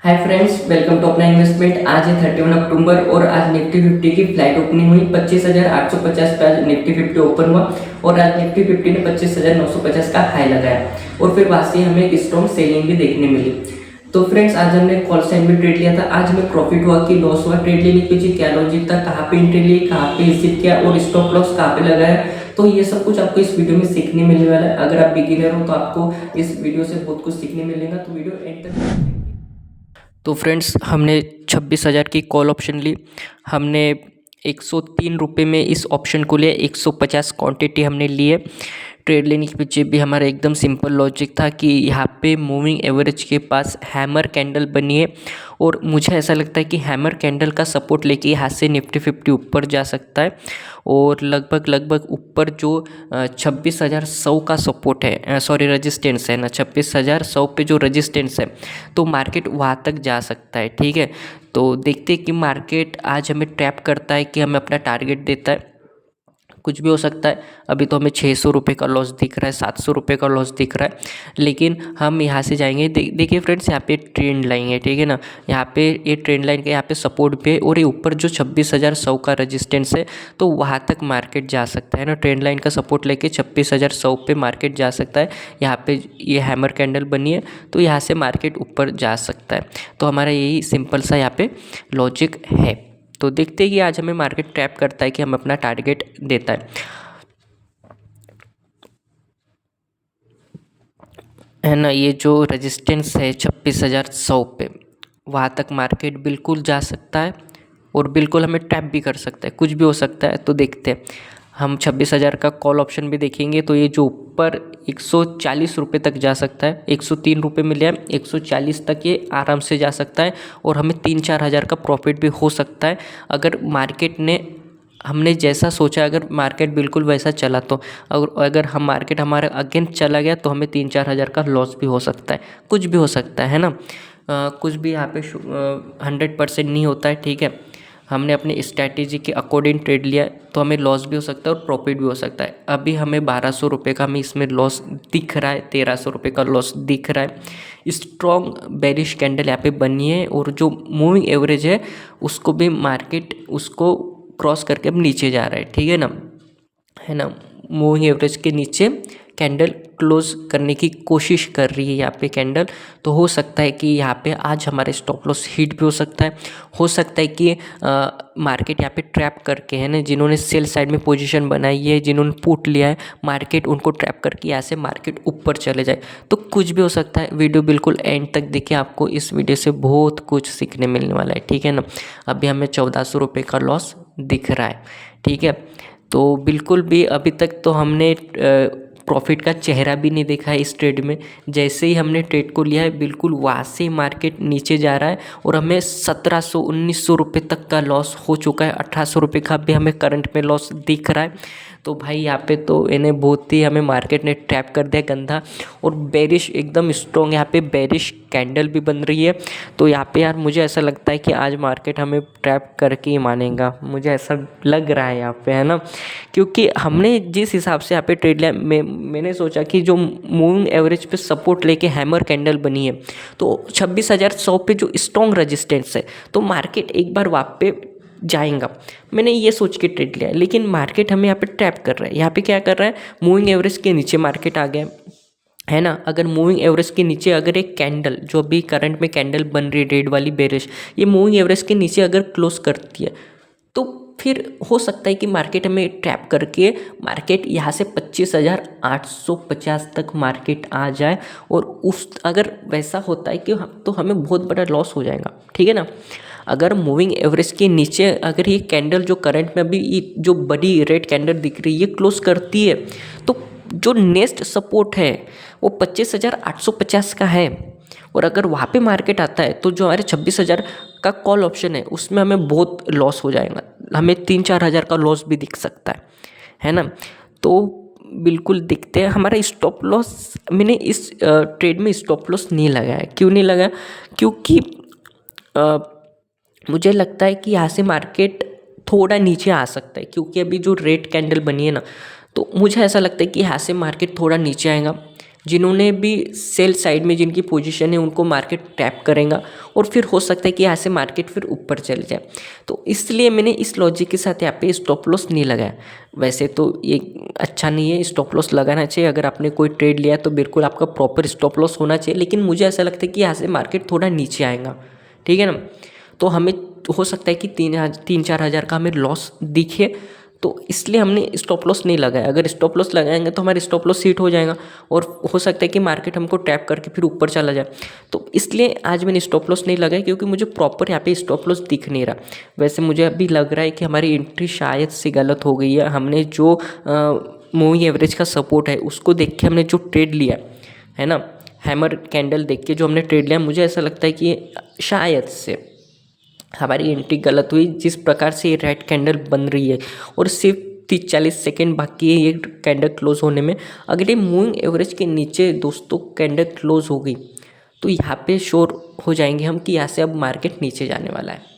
Hi friends, welcome to अपना investment. आज है 31 अक्टूबर और आज निफ्टी 50 की फ्लाइट ओपनिंग हुई। 25,850 पे आज निफ्टी 50 ओपन हुआ और आज निफ्टी 50 ने 25,950 का हाई लगाया और फिर वहाँ से हमें एक स्ट्रॉन्ग सेलिंग भी देखने मिली। तो फ्रेंड्स, आज हमने कॉल साइन भी ट्रेड लिया था। आज हमें प्रॉफिट हुआ कि लॉस हुआ, ट्रेड लेने के पीछे क्या लॉजिक था, कहाँ पे एंट्री ली, कहाँ पे एग्जिट किया और स्टॉप लॉस कहाँ पे लगाया, तो ये सब कुछ आपको इस वीडियो में सीखने मिलने वाला है। अगर आप बिगिनर हो तो आपको इस वीडियो से बहुत कुछ सीखने मिलेगा, तो वीडियो एंड तक। तो फ्रेंड्स, हमने 26,000 की कॉल ऑप्शन ली। हमने 103 रुपये में इस ऑप्शन को लिया। 150 क्वांटिटी हमने लिए। ट्रेड लेने के पीछे भी हमारा एकदम सिंपल लॉजिक था कि यहाँ पे मूविंग एवरेज के पास हैमर कैंडल बनी है और मुझे ऐसा लगता है कि हैमर कैंडल का सपोर्ट लेके यहाँ से निफ्टी 50 ऊपर जा सकता है और लगभग ऊपर जो 26,100 का सपोर्ट है, सॉरी रजिस्टेंस है ना, 26,100 पे जो रजिस्टेंस है, तो मार्केट वहाँ तक जा सकता है। ठीक है, तो देखते हैं कि मार्केट आज हमें ट्रैप करता है कि हमें अपना टारगेट देता है। कुछ भी हो सकता है। अभी तो हमें 600 रुपये का लॉस दिख रहा है, 700 रुपये का लॉस दिख रहा है, लेकिन हम यहाँ से जाएंगे। देखिए फ्रेंड्स, यहाँ पे ट्रेंड लाइन है, ठीक है ना। यहाँ पे ये ट्रेंड लाइन का यहाँ पे सपोर्ट भी है और ये ऊपर जो 26,100 का रेजिस्टेंस है, तो वहाँ तक मार्केट जा सकता है ना। ट्रेंड लाइन का सपोर्ट लेके 26,100 पे मार्केट जा सकता है। यहाँ पे ये हैमर कैंडल बनी है, तो यहाँ से मार्केट ऊपर जा सकता है। तो हमारा यही सिंपल सा यहाँ पे लॉजिक है। तो देखते हैं कि आज हमें मार्केट ट्रैप करता है कि हम अपना टारगेट देता है ना। ये जो रेजिस्टेंस है 26,100 पे, वहाँ तक मार्केट बिल्कुल जा सकता है और बिल्कुल हमें ट्रैप भी कर सकता है। कुछ भी हो सकता है। तो देखते हैं, हम 26,000 का कॉल ऑप्शन भी देखेंगे। तो ये जो ऊपर 140 रुपये तक जा सकता है, 103 रुपये मिले हैं, 140 तक ये आराम से जा सकता है और हमें 3-4 हज़ार का प्रॉफिट भी हो सकता है अगर मार्केट ने, हमने जैसा सोचा, अगर मार्केट बिल्कुल वैसा चला तो। अगर हम मार्केट हमारे अगेंस्ट चला गया तो हमें 3-4 हज़ार का लॉस भी हो सकता है। कुछ भी हो सकता है ना। कुछ भी यहाँ पे 100% नहीं होता है। ठीक है, हमने अपने स्ट्रैटेजी के अकॉर्डिंग ट्रेड लिया तो हमें लॉस भी हो सकता है और प्रॉफिट भी हो सकता है। अभी हमें 1,200 रुपये का हमें इसमें लॉस दिख रहा है, 1,300 रुपये का लॉस दिख रहा है। स्ट्रॉन्ग बेरिश कैंडल यहाँ पे बनी है और जो मूविंग एवरेज है उसको भी मार्केट उसको क्रॉस करके अब नीचे जा रहा है। ठीक है ना। मूविंग एवरेज के नीचे कैंडल क्लोज करने की कोशिश कर रही है यहाँ पे कैंडल। तो हो सकता है कि यहाँ पे आज हमारे स्टॉप लॉस हिट भी हो सकता है कि मार्केट यहाँ पे ट्रैप करके, है ना, जिन्होंने सेल साइड में पोजीशन बनाई है, जिन्होंने पुट लिया है, मार्केट उनको ट्रैप करके यहाँ से मार्केट ऊपर चले जाए। तो कुछ भी हो सकता है। वीडियो बिल्कुल एंड तक देखिए, आपको इस वीडियो से बहुत कुछ सीखने मिलने वाला है। ठीक है ना। अभी हमें 1,400 रुपये का लॉस दिख रहा है। ठीक है, तो बिल्कुल भी अभी तक तो हमने प्रॉफिट का चेहरा भी नहीं देखा है इस ट्रेड में। जैसे ही हमने ट्रेड को लिया है, बिल्कुल वहाँ से मार्केट नीचे जा रहा है और हमें 1,700-1,900 रुपये तक का लॉस हो चुका है। 1,800 रुपये का भी हमें करंट में लॉस दिख रहा है। तो भाई यहाँ पे तो इन्हें बहुत ही हमें मार्केट ने ट्रैप कर दिया गंदा और बेरिश एकदम स्ट्रॉन्ग यहाँ पे बेरिश कैंडल भी बन रही है। तो यहाँ पे यार मुझे ऐसा लगता है कि आज मार्केट हमें ट्रैप करके ही मानेगा, मुझे ऐसा लग रहा है यहाँ पे, है ना। क्योंकि हमने जिस हिसाब से यहाँ पे ट्रेड लिया, मैंने सोचा कि जो मूविंग एवरेज पे सपोर्ट लेके हैमर कैंडल बनी है, तो 26,100 पे जो स्ट्रॉन्ग रेजिस्टेंस है, तो मार्केट एक बार वहाँ पे जाएगा। मैंने ये सोच के ट्रेड लिया, लेकिन मार्केट हमें यहाँ पे ट्रैप कर रहा है। यहाँ पे क्या कर रहा है, मूविंग एवरेज के नीचे मार्केट आ गया है ना। अगर मूविंग एवरेज के नीचे अगर एक कैंडल, जो अभी करंट में कैंडल बन रही है रेड वाली बेरिश, ये मूविंग एवरेज के नीचे अगर क्लोज करती है, तो फिर हो सकता है कि मार्केट हमें ट्रैप करके मार्केट यहाँ से 25,850 तक मार्केट आ जाए। और उस अगर वैसा होता है कि तो हमें बहुत बड़ा लॉस हो जाएगा। ठीक है ना। अगर मूविंग एवरेज के नीचे अगर ये कैंडल जो करंट में अभी जो बड़ी रेड कैंडल दिख रही है ये क्लोज करती है, तो जो नेक्स्ट सपोर्ट है वो 25,850 का है। और अगर वहाँ पे मार्केट आता है तो जो हमारे 26,000 का कॉल ऑप्शन है उसमें हमें बहुत लॉस हो जाएगा। हमें 3-4 हज़ार का लॉस भी दिख सकता है ना। तो बिल्कुल दिखते हैं। हमारा स्टॉप लॉस, मैंने इस ट्रेड में स्टॉप लॉस नहीं लगाया। क्यों नहीं लगाया? क्योंकि मुझे लगता है कि यहाँ से मार्केट थोड़ा नीचे आ सकता है, क्योंकि अभी जो रेड कैंडल बनी है ना, तो मुझे ऐसा लगता है कि यहाँ से मार्केट थोड़ा नीचे आएगा। जिन्होंने भी सेल साइड में जिनकी पोजीशन है उनको मार्केट टैप करेगा और फिर हो सकता है कि यहाँ से मार्केट फिर ऊपर चले जाए। तो इसलिए मैंने इस लॉजिक के साथ यहाँ पे स्टॉप लॉस नहीं लगाया। वैसे तो ये अच्छा नहीं है, स्टॉप लॉस लगाना चाहिए। अगर आपने कोई ट्रेड लिया तो बिल्कुल आपका प्रॉपर स्टॉप लॉस होना चाहिए, लेकिन मुझे ऐसा लगता है कि यहाँ से मार्केट थोड़ा नीचे आएगा, ठीक है ना। तो हमें हो सकता है कि 3-4 हज़ार का हमें लॉस दिखे, तो इसलिए हमने स्टॉप लॉस नहीं लगाया। अगर स्टॉप लॉस लगाएंगे तो हमारे स्टॉप लॉस हिट हो जाएगा और हो सकता है कि मार्केट हमको टैप करके फिर ऊपर चला जाए। तो इसलिए आज मैंने स्टॉप लॉस नहीं लगाया, क्योंकि मुझे प्रॉपर यहाँ पे स्टॉप लॉस दिख नहीं रहा। वैसे मुझे अभी लग रहा है कि हमारी एंट्री शायद से गलत हो गई है। हमने जो मूविंग एवरेज का सपोर्ट है उसको देख के हमने जो ट्रेड लिया है ना, हैमर कैंडल देख के जो हमने ट्रेड लिया, मुझे ऐसा लगता है कि शायद से हमारी एंट्री गलत हुई। जिस प्रकार से ये रेड कैंडल बन रही है और सिर्फ 30-40 सेकेंड बाकी है ये कैंडल क्लोज होने में, अगर ये मूविंग एवरेज के नीचे दोस्तों कैंडल क्लोज हो गई तो यहाँ पे श्योर हो जाएंगे हम कि यहाँ से अब मार्केट नीचे जाने वाला है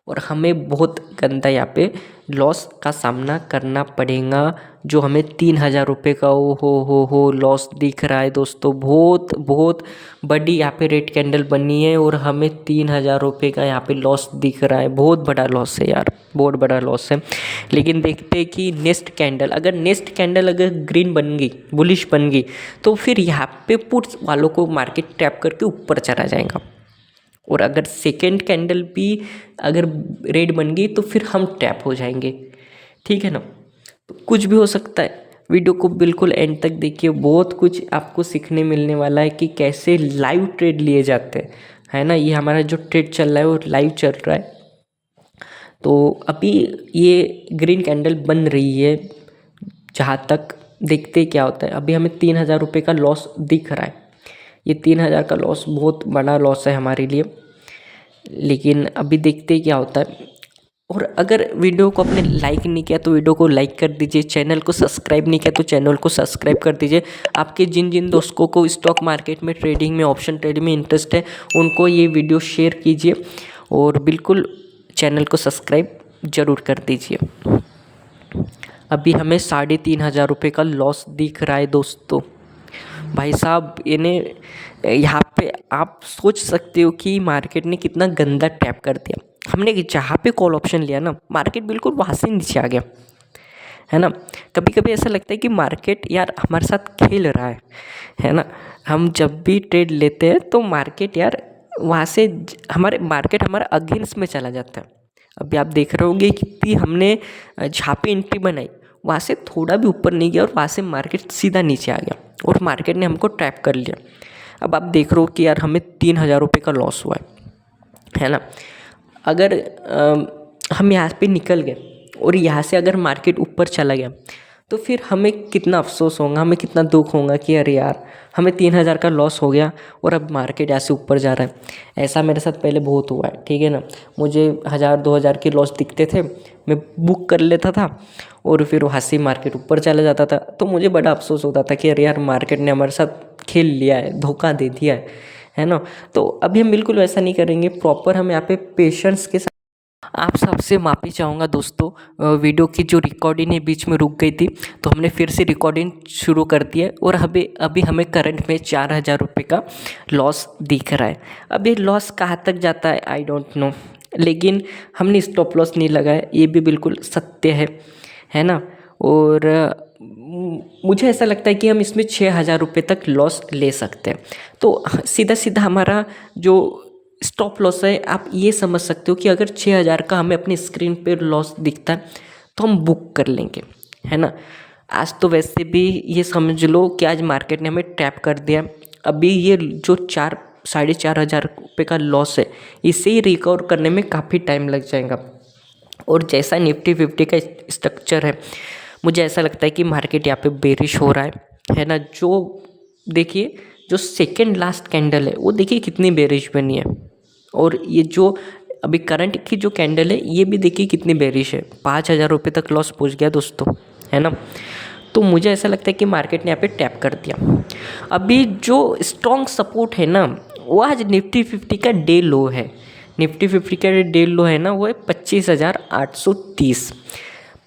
और हमें बहुत गंदा यहाँ पे लॉस का सामना करना पड़ेगा। जो हमें 3,000 रुपये का हो लॉस दिख रहा है दोस्तों, बहुत बहुत बड़ी यहाँ पे रेड कैंडल बनी है और हमें 3,000 रुपये का यहाँ पे लॉस दिख रहा है। बहुत बड़ा लॉस है यार, बहुत बड़ा लॉस है। लेकिन देखते हैं कि नेक्स्ट कैंडल अगर ग्रीन बन गई, बुलिश बन गई, तो फिर यहाँ पे पुट्स वालों को मार्केट टैप करके ऊपर चला जाएगा। और अगर सेकेंड कैंडल भी अगर रेड बन गई तो फिर हम टैप हो जाएंगे, ठीक है ना। तो कुछ भी हो सकता है। वीडियो को बिल्कुल एंड तक देखिए, बहुत कुछ आपको सीखने मिलने वाला है कि कैसे लाइव ट्रेड लिए जाते हैं, है ना। ये हमारा जो ट्रेड चल रहा है वो लाइव चल रहा है। तो अभी ये ग्रीन कैंडल बन रही है, जहाँ तक देखते क्या होता है। अभी हमें 3,000 रुपये का लॉस दिख रहा है। ये 3,000 का लॉस बहुत बड़ा लॉस है हमारे लिए, लेकिन अभी देखते क्या होता है। और अगर वीडियो को आपने लाइक नहीं किया तो वीडियो को लाइक कर दीजिए, चैनल को सब्सक्राइब नहीं किया तो चैनल को सब्सक्राइब कर दीजिए। आपके जिन जिन दोस्तों को स्टॉक मार्केट में, ट्रेडिंग में, ऑप्शन ट्रेडिंग में इंटरेस्ट है उनको ये वीडियो शेयर कीजिए और बिल्कुल चैनल को सब्सक्राइब ज़रूर कर दीजिए। अभी हमें 3,500 रुपये का लॉस दिख रहा है दोस्तों। भाई साहब, इन्हें यहाँ पे आप सोच सकते हो कि मार्केट ने कितना गंदा टैप कर दिया। हमने जहाँ पे कॉल ऑप्शन लिया ना, मार्केट बिल्कुल वहाँ से नीचे आ गया, है ना। कभी कभी ऐसा लगता है कि मार्केट यार हमारे साथ खेल रहा है ना। हम जब भी ट्रेड लेते हैं तो मार्केट यार वहाँ से मार्केट हमारा अगेंस्ट में चला जाता है। अभी आप देख रहे होंगे कि हमने जहाँ पे एंट्री बनाई वहाँ से थोड़ा भी ऊपर नहीं गया और वहाँ से मार्केट सीधा नीचे आ गया और मार्केट ने हमको ट्रैप कर लिया। अब आप देख रहे हो कि यार हमें 3,000 रुपये का लॉस हुआ है ना। अगर हम यहाँ पे निकल गए और यहाँ से अगर मार्केट ऊपर चला गया तो फिर हमें कितना अफसोस होगा, हमें कितना दुख होगा कि अरे यार हमें 3,000 का लॉस हो गया और अब मार्केट ऐसे ऊपर जा रहा है। ऐसा मेरे साथ पहले बहुत हुआ है, ठीक है ना। मुझे 1,000-2,000 के लॉस दिखते थे, मैं बुक कर लेता था और फिर वहाँ से मार्केट ऊपर चला जाता था। तो मुझे बड़ा अफसोस होता था कि अरे यार मार्केट ने हमारे साथ खेल लिया है, धोखा दे दिया है ना। तो अभी हम बिल्कुल वैसा नहीं करेंगे। प्रॉपर हम यहाँ पे पेशेंस के साथ, आप सबसे माफ़ी चाहूँगा दोस्तों, वीडियो की जो रिकॉर्डिंग है बीच में रुक गई थी तो हमने फिर से रिकॉर्डिंग शुरू कर दी है और अभी हमें करंट में 4,000 रुपये का लॉस दिख रहा है। अब ये लॉस कहाँ तक जाता है आई डोंट नो, लेकिन हमने स्टॉप लॉस नहीं लगाया, ये भी बिल्कुल सत्य है ना। और मुझे ऐसा लगता है कि हम इसमें 6,000 रुपये तक लॉस ले सकते हैं। तो सीधा सीधा हमारा जो स्टॉप लॉस है, आप ये समझ सकते हो कि अगर 6,000 का हमें अपनी स्क्रीन पे लॉस दिखता है तो हम बुक कर लेंगे, है ना। आज तो वैसे भी ये समझ लो कि आज मार्केट ने हमें टैप कर दिया। अभी ये जो 4,500 रुपये का लॉस है, इसे ही रिकवर करने में काफ़ी टाइम लग जाएगा। और जैसा निफ्टी 50 का स्ट्रक्चर है, मुझे ऐसा लगता है कि मार्केट यहाँ पे बेरिश हो रहा है ना। जो देखिए, जो सेकेंड लास्ट कैंडल है वो देखिए कितनी बेरिश बनी है, और ये जो अभी करंट की जो कैंडल है ये भी देखिए कितनी बेरिश है। 5,000 रुपये तक लॉस पहुँच गया दोस्तों, है ना। तो मुझे ऐसा लगता है कि मार्केट ने यहाँ पे टैप कर दिया। अभी जो स्ट्रॉन्ग सपोर्ट है ना, वो आज निफ्टी 50 का डे लो है। निफ्टी 50 का डे लो है ना, वो है 25,830।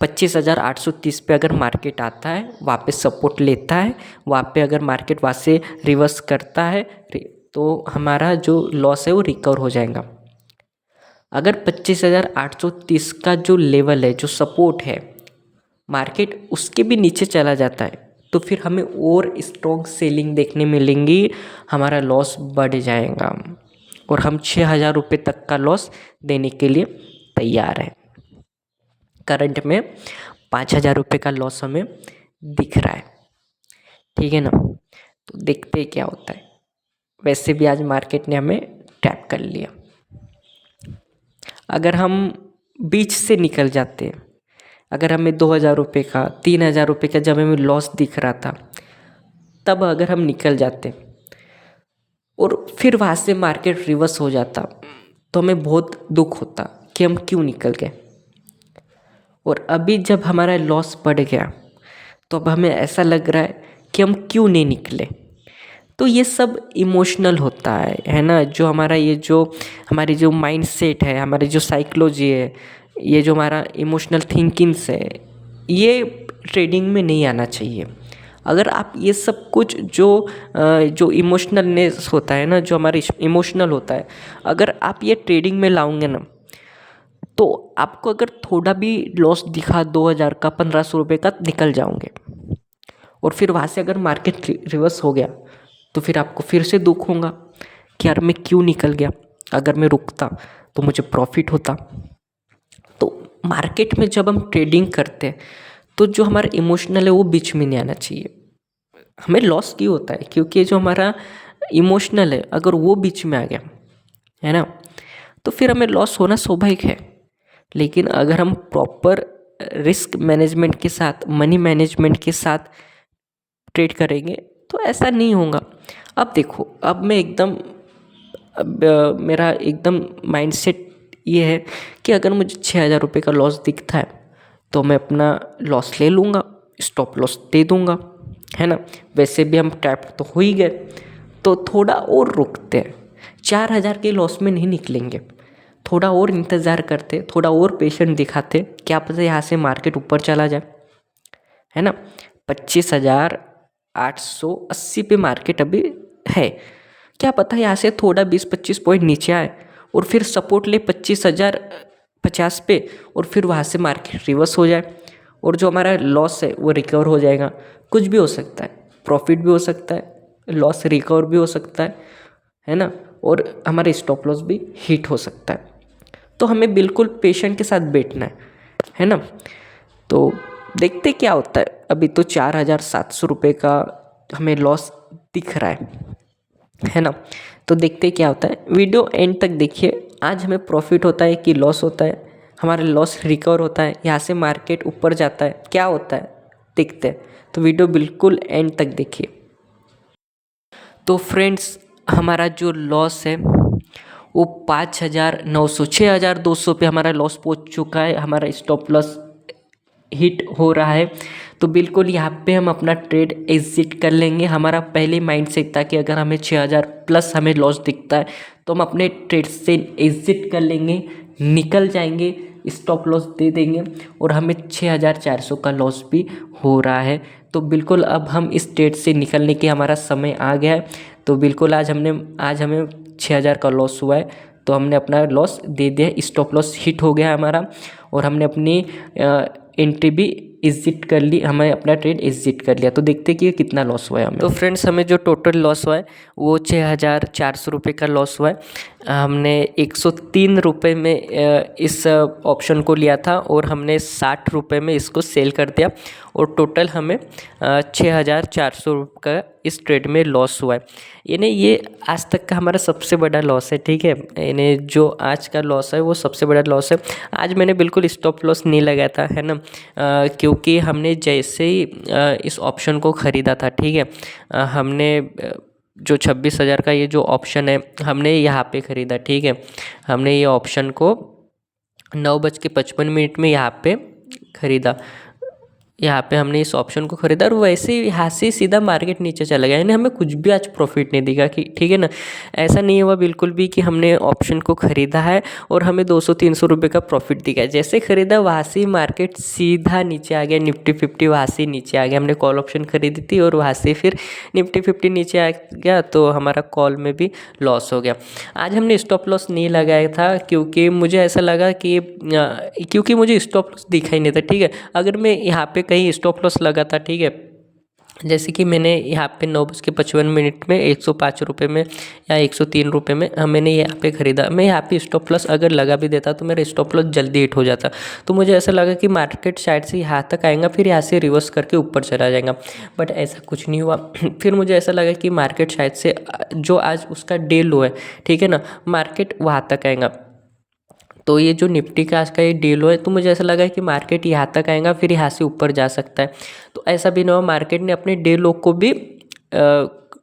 25,830 पे अगर मार्केट आता है, वहाँ पे सपोर्ट लेता है, वहाँ पे अगर मार्केट वहाँ से रिवर्स करता है तो हमारा जो लॉस है वो रिकवर हो जाएगा। अगर 25,830 का जो लेवल है, जो सपोर्ट है, मार्केट उसके भी नीचे चला जाता है तो फिर हमें और स्ट्रॉन्ग सेलिंग देखने मिलेंगी, हमारा लॉस बढ़ जाएगा और हम 6,000 रुपये तक का लॉस देने के लिए तैयार हैं। करंट में 5,000 रुपये का लॉस हमें दिख रहा है, ठीक है ना। तो देखते हैं क्या होता है। वैसे भी आज मार्केट ने हमें टैप कर लिया। अगर हम बीच से निकल जाते हैं, अगर हमें 2,000 रुपये का, 3,000 रुपये का जब हमें लॉस दिख रहा था, तब अगर हम निकल जाते और फिर वहाँ से मार्केट रिवर्स हो जाता तो हमें बहुत दुख होता कि हम क्यों निकल गए। और अभी जब हमारा लॉस बढ़ गया तो अब हमें ऐसा लग रहा है कि हम क्यों नहीं निकले। तो ये सब इमोशनल होता है ना। जो हमारा ये जो हमारी जो माइंड सेट है, हमारी जो साइकोलॉजी है, ये जो हमारा इमोशनल थिंकिंग्स है, ये ट्रेडिंग में नहीं आना चाहिए। अगर आप ये सब कुछ जो इमोशनलनेस होता है ना, जो हमारा इमोशनल होता है, अगर आप ये ट्रेडिंग में लाओगे ना, तो आपको अगर थोड़ा भी लॉस दिखा 2,000 का, 1,500 रुपये का, निकल जाओगे। और फिर वहाँ से अगर मार्केट रिवर्स हो गया तो फिर आपको फिर से दुख होगा कि यार मैं क्यों निकल गया, अगर मैं रुकता तो मुझे प्रॉफिट होता। तो मार्केट में जब हम ट्रेडिंग करते हैं तो जो हमारा इमोशनल है वो बीच में नहीं आना चाहिए। हमें लॉस क्यों होता है? क्योंकि जो हमारा इमोशनल है अगर वो बीच में आ गया, है ना, तो फिर हमें लॉस होना स्वाभाविक है। लेकिन अगर हम प्रॉपर रिस्क मैनेजमेंट के साथ, मनी मैनेजमेंट के साथ ट्रेड करेंगे तो ऐसा नहीं होगा। अब देखो, अब मैं एकदम मेरा एकदम माइंडसेट ये है कि अगर मुझे 6,000 रुपये का लॉस दिखता है तो मैं अपना लॉस ले लूँगा, स्टॉप लॉस दे दूँगा, है ना। वैसे भी हम टैप तो हो ही गए, तो थोड़ा और रुकते हैं। 4,000 के लॉस में नहीं निकलेंगे, थोड़ा और इंतज़ार करते, थोड़ा और पेशेंट दिखाते, क्या पता यहाँ से मार्केट ऊपर चला जाए, है ना। 25,880 पे मार्केट अभी है, क्या पता यहाँ से थोड़ा 20-25 पॉइंट नीचे आए और फिर सपोर्ट ले 25,050 पे, और फिर वहाँ से मार्केट रिवर्स हो जाए और जो हमारा लॉस है वो रिकवर हो जाएगा। कुछ भी हो सकता है, प्रॉफिट भी हो सकता है, लॉस रिकवर भी हो सकता है ना, और हमारे स्टॉप लॉस भी हिट हो सकता है। तो हमें बिल्कुल पेशेंट के साथ बैठना है ना। तो देखते क्या होता है। अभी तो 4,700 रुपये का हमें लॉस दिख रहा है ना। तो देखते क्या होता है। वीडियो एंड तक देखिए, आज हमें प्रॉफिट होता है कि लॉस होता है, हमारा लॉस रिकवर होता है, यहाँ से मार्केट ऊपर जाता है, क्या होता है देखते हैं। तो वीडियो बिल्कुल एंड तक देखिए। तो फ्रेंड्स, हमारा जो लॉस है वो 5,900, 6,200 पे हमारा लॉस पहुंच चुका है, हमारा स्टॉप लॉस हिट हो रहा है। तो बिल्कुल यहाँ पे हम अपना ट्रेड एग्जिट कर लेंगे। हमारा पहले माइंड सेट था कि अगर हमें 6,000 प्लस हमें लॉस दिखता है तो हम अपने ट्रेड से एग्जिट कर लेंगे, निकल जाएंगे, स्टॉप लॉस दे देंगे, और हमें 6,400 का लॉस भी हो रहा है। तो बिल्कुल अब हम इस ट्रेड से निकलने के हमारा समय आ गया है। तो बिल्कुल आज हमें 6,000 का लॉस हुआ है, तो हमने अपना लॉस दे दिया, स्टॉप लॉस हिट हो गया हमारा, और हमने अपनी एंट्री भी एग्जिट कर ली, हमें अपना ट्रेड एग्जिट कर लिया। तो देखते कि कितना लॉस हुआ है हमें। तो फ्रेंड्स, हमें जो टोटल लॉस हुआ है वो 6,400 रुपये का लॉस हुआ है। हमने 103 रुपये में इस ऑप्शन को लिया था और हमने 60 रुपये में इसको सेल कर दिया, और टोटल हमें 6,400 रुपये का इस ट्रेड में लॉस हुआ है। यानी ये आज तक का हमारा सबसे बड़ा लॉस है, ठीक है। यानी जो आज का लॉस है वो सबसे बड़ा लॉस है। आज मैंने बिल्कुल स्टॉप लॉस नहीं लगाया था, है ना, क्योंकि हमने जैसे ही इस ऑप्शन को ख़रीदा था, ठीक है, हमने जो 26,000 का ये जो ऑप्शन है हमने यहाँ पे ख़रीदा, ठीक है। हमने ये ऑप्शन को 9:55 में यहाँ पे ख़रीदा, यहाँ पे हमने इस ऑप्शन को खरीदा और वैसे ही यहाँ से सीधा मार्केट नीचे चला गया, यानी हमें कुछ भी आज प्रॉफिट नहीं दिखा कि ठीक है ना। ऐसा नहीं हुआ बिल्कुल भी कि हमने ऑप्शन को ख़रीदा है और हमें 200-300 रुपये का प्रॉफिट दिखा है। जैसे ख़रीदा वहाँ से ही मार्केट सीधा नीचे आ गया, निफ्टी 50 वहाँ से नीचे आ गया। हमने कॉल ऑप्शन खरीदी थी और वहाँ से फिर निफ्टी 50 नीचे आ गया, तो हमारा कॉल में भी लॉस हो गया। आज हमने स्टॉप लॉस नहीं लगाया था क्योंकि मुझे ऐसा लगा कि क्योंकि मुझे स्टॉप लॉस दिखा ही नहीं था, ठीक है। अगर मैं यहाँ पे कहीं स्टॉप लॉस लगा था, ठीक है, जैसे कि मैंने यहाँ पे 9:55 में 105 रुपये में या 103 रुपये में मैंने यहाँ पे ख़रीदा। मैं यहाँ पे स्टॉप लॉस अगर लगा भी देता तो मेरा स्टॉप लॉस जल्दी हिट हो जाता। तो मुझे ऐसा लगा कि मार्केट शायद से यहाँ तक आएगा, फिर यहाँ से रिवर्स करके ऊपर चला जाएगा, बट ऐसा कुछ नहीं हुआ। फिर मुझे ऐसा लगा कि मार्केट शायद से जो आज उसका डे लो है, ठीक है ना, मार्केट वहाँ तक आएगा। तो ये जो निफ्टी का आज का ये डे लो है, तो मुझे ऐसा लगा कि मार्केट यहाँ तक आएगा, फिर यहाँ से ऊपर जा सकता है। तो ऐसा भी ना हो, मार्केट ने अपने डे लो को भी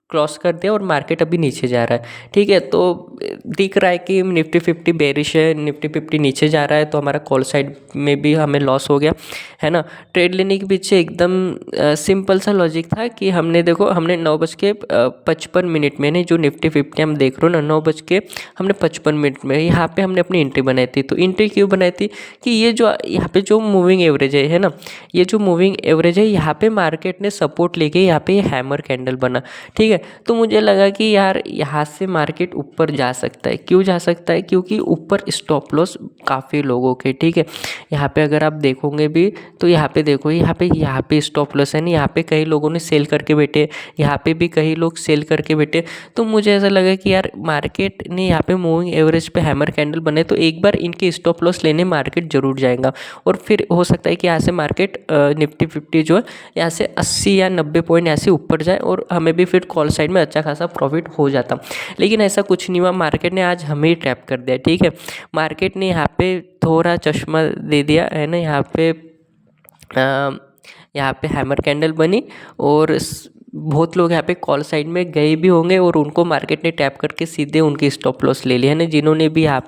क्रॉस कर दिया और मार्केट अभी नीचे जा रहा है, ठीक है। तो दिख रहा है कि निफ्टी 50 बेरिश है, निफ्टी 50 नीचे जा रहा है, तो हमारा कॉल साइड में भी हमें लॉस हो गया, है ना। ट्रेड लेने के पीछे एकदम सिंपल सा लॉजिक था कि हमने देखो, हमने 9:55 में, नहीं जो निफ्टी 50 हम देख रहे हो ना, 9:55 में यहाँ पे हमने अपनी एंट्री बनाई थी। तो एंट्री क्यों बनाई थी कि ये जो यहाँ पे जो मूविंग एवरेज है ना, ये जो मूविंग एवरेज है, यहाँ पे मार्केट ने सपोर्ट लेके यहाँ पे हैमर कैंडल बना, ठीक है। तो मुझे लगा कि यार यहाँ से मार्केट ऊपर जा सकता है। क्यों जा सकता है? क्योंकि ऊपर स्टॉप लॉस काफ़ी लोगों के, ठीक है। यहाँ पे अगर आप देखोगे भी तो यहाँ पे देखो, यहाँ पे स्टॉप लॉस है ना, यहाँ पे कई लोगों ने सेल करके बैठे, यहाँ पे भी कई लोग सेल करके बैठे। तो मुझे ऐसा लगा कि यार मार्केट ने यहाँ पे मूविंग एवरेज पे हैमर कैंडल बने, तो एक बार इनके स्टॉप लॉस लेने मार्केट जरूर जाएगा और फिर हो सकता है कि यहाँ से मार्केट निफ्टी 50 जो है यहाँ से 80 या 90 पॉइंट ऐसे ऊपर जाए और हमें भी फिर कॉल साइड में अच्छा खासा प्रॉफिट हो जाता। लेकिन ऐसा कुछ नहीं हुआ, मार्केट ने आज हमें ही ट्रैप कर दिया, ठीक है। मार्केट ने यहाँ पे थोड़ा चश्मा दे दिया है ना, यहाँ पे हैमर कैंडल बनी और बहुत लोग यहाँ पे कॉल साइड में गए भी होंगे और उनको मार्केट ने टैप करके सीधे उनके स्टॉप लॉस ले लिए, है ना। जिन्होंने भी यहाँ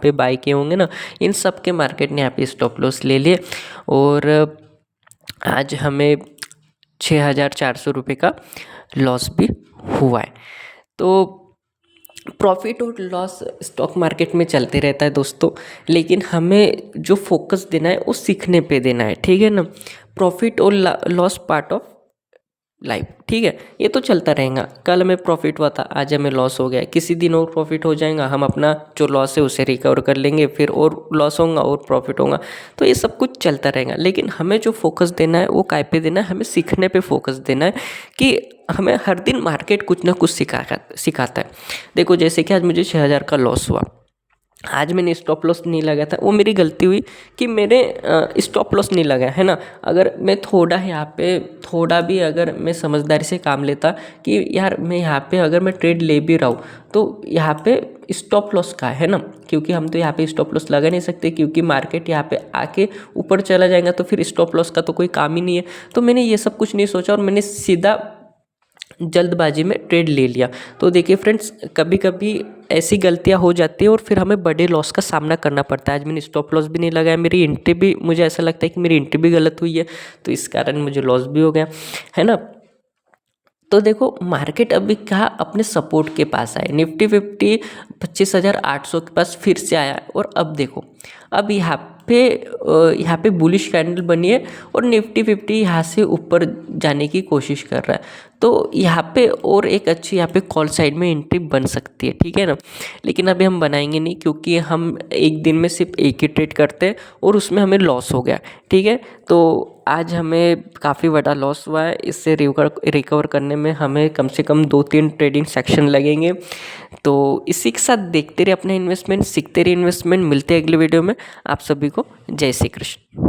पे बाय किए होंगे ना, इन सब के मार्केट ने यहाँ पे स्टॉप लॉस ले लिए और आज हमें 6,400 रुपये का लॉस भी हुआ है। तो प्रॉफिट और लॉस स्टॉक मार्केट में चलते रहता है दोस्तों, लेकिन हमें जो फोकस देना है वो सीखने पे देना है, ठीक है ना। प्रॉफिट और लॉस पार्ट ऑफ लाइफ, ठीक है, ये तो चलता रहेगा। कल हमें प्रॉफिट हुआ था, आज हमें लॉस हो गया, किसी दिन और प्रॉफिट हो जाएगा, हम अपना जो लॉस है उसे रिकवर कर लेंगे, फिर और लॉस होगा और प्रॉफिट होगा। तो ये सब कुछ चलता रहेगा, लेकिन हमें जो फोकस देना है वो काय पे देना है, हमें सीखने पे फोकस देना है कि हमें हर दिन मार्केट कुछ ना कुछ सिखाता है। देखो जैसे कि आज मुझे 6,000 का लॉस हुआ, आज मैंने स्टॉप लॉस नहीं लगाया था, वो मेरी गलती हुई कि मेरे स्टॉप लॉस नहीं लगा, है ना। अगर मैं थोड़ा भी अगर मैं समझदारी से काम लेता कि यार मैं यहाँ पे अगर मैं ट्रेड ले भी रहा हूँ तो यहाँ पे स्टॉप लॉस का है ना, क्योंकि हम तो यहाँ पे स्टॉप लॉस लगा नहीं सकते, क्योंकि मार्केट यहाँ पे आके ऊपर चला जाएगा तो फिर स्टॉप लॉस का तो कोई काम ही नहीं है। तो मैंने ये सब कुछ नहीं सोचा और मैंने सीधा जल्दबाजी में ट्रेड ले लिया। तो देखिए फ्रेंड्स, कभी कभी ऐसी गलतियां हो जाती है और फिर हमें बड़े लॉस का सामना करना पड़ता है। आज मैंने स्टॉप लॉस भी नहीं लगाया, मेरी एंट्री भी, मुझे ऐसा लगता है कि मेरी एंट्री भी गलत हुई है, तो इस कारण मुझे लॉस भी हो गया, है ना। तो देखो मार्केट अभी कहा अपने सपोर्ट के पास आए, निफ्टी 50 25,800 के पास फिर से आया और अब देखो अब यहाँ पे बुलिश कैंडल बनी है और निफ्टी 50 यहाँ से ऊपर जाने की कोशिश कर रहा है। तो यहाँ पे और एक अच्छी यहाँ पे कॉल साइड में एंट्री बन सकती है, ठीक है ना। लेकिन अभी हम बनाएंगे नहीं, क्योंकि हम एक दिन में सिर्फ एक ही ट्रेड करते हैं और उसमें हमें लॉस हो गया, ठीक है। तो आज हमें काफ़ी बड़ा लॉस हुआ है, इससे रिकवर करने में हमें कम से कम 2-3 ट्रेडिंग सेक्शन लगेंगे। तो इसी के साथ देखते रहिए अपने इन्वेस्टमेंट, सीखते रहिए इन्वेस्टमेंट। मिलते हैं अगले वीडियो में। आप सभी को जय श्री कृष्ण।